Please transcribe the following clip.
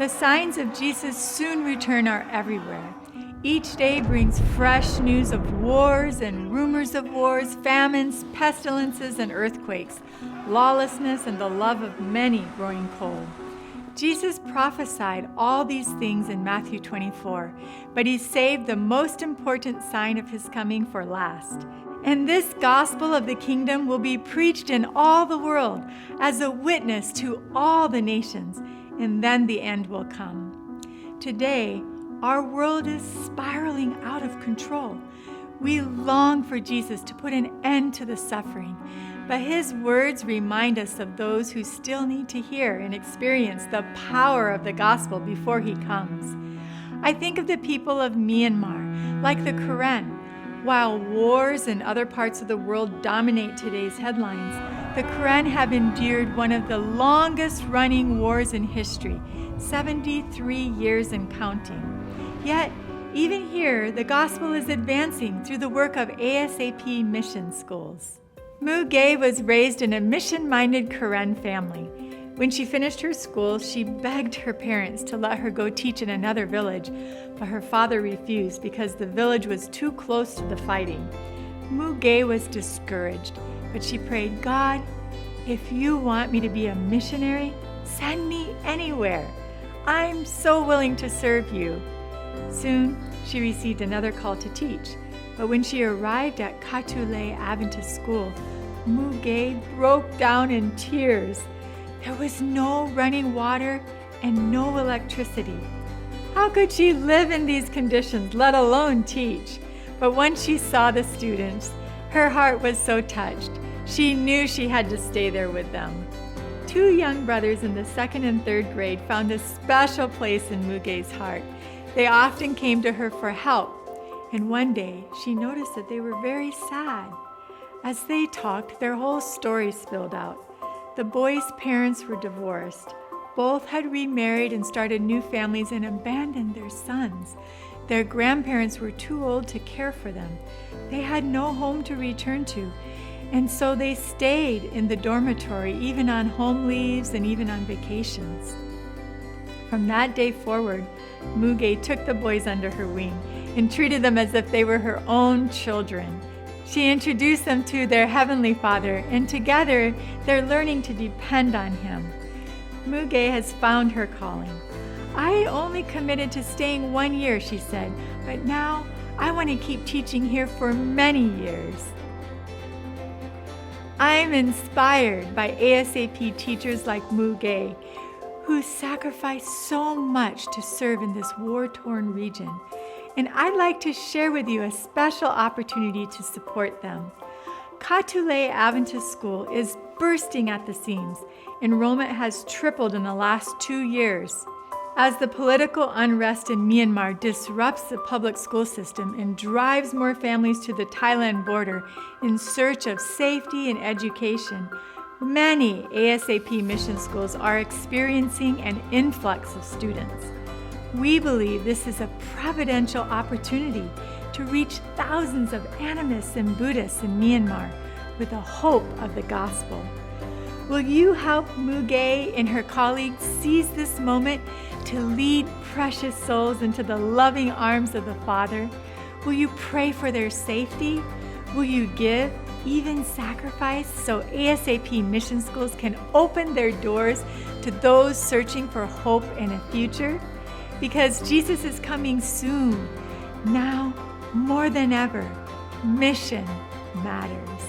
The signs of Jesus' soon return are everywhere. Each day brings fresh news of wars and rumors of wars, famines, pestilences, and earthquakes, lawlessness, and the love of many growing cold. Jesus prophesied all these things in Matthew 24, but he saved the most important sign of his coming for last. And this gospel of the kingdom will be preached in all the world as a witness to all the nations, and then the end will come. Today, our world is spiraling out of control. We long for Jesus to put an end to the suffering, but his words remind us of those who still need to hear and experience the power of the gospel before he comes. I think of the people of Myanmar, like the Quran. While wars in other parts of the world dominate today's headlines, the Quran have endured one of the longest running wars in history, 73 years and counting. Yet, even here, the gospel is advancing through the work of ASAP mission schools. Mu Gay was raised in a mission-minded Quran family. When she finished her school, she begged her parents to let her go teach in another village, but her father refused because the village was too close to the fighting. Mu Gay was discouraged, but she prayed, "God, if you want me to be a missionary, send me anywhere. I'm so willing to serve you." Soon, she received another call to teach, but when she arrived at Katule Adventist School, Mu Gay broke down in tears. There was no running water and no electricity. How could she live in these conditions, let alone teach? But once she saw the students, her heart was so touched. She knew she had to stay there with them. Two young brothers in the 2nd and 3rd grade found a special place in Mu Gay's heart. They often came to her for help, and one day she noticed that they were very sad. As they talked, their whole story spilled out. The boys' parents were divorced. Both had remarried and started new families and abandoned their sons. Their grandparents were too old to care for them. They had no home to return to, and so they stayed in the dormitory, even on home leaves and even on vacations. From that day forward, Mu Gay took the boys under her wing and treated them as if they were her own children. She introduced them to their Heavenly Father, and together they're learning to depend on Him. Mu Gay has found her calling. "I only committed to staying 1 year," she said, "but now I want to keep teaching here for many years." I'm inspired by ASAP teachers like Mu Gay, who sacrifice so much to serve in this war-torn region. And I'd like to share with you a special opportunity to support them. Katule Adventist School is bursting at the seams. Enrollment has tripled in the last 2 years. As the political unrest in Myanmar disrupts the public school system and drives more families to the Thailand border in search of safety and education, many ASAP mission schools are experiencing an influx of students. We believe this is a providential opportunity to reach thousands of animists and Buddhists in Myanmar with the hope of the gospel. Will you help Mu Gay and her colleagues seize this moment to lead precious souls into the loving arms of the Father? Will you pray for their safety? Will you give, even sacrifice, so ASAP mission schools can open their doors to those searching for hope and a future? Because Jesus is coming soon. Now, more than ever, mission matters.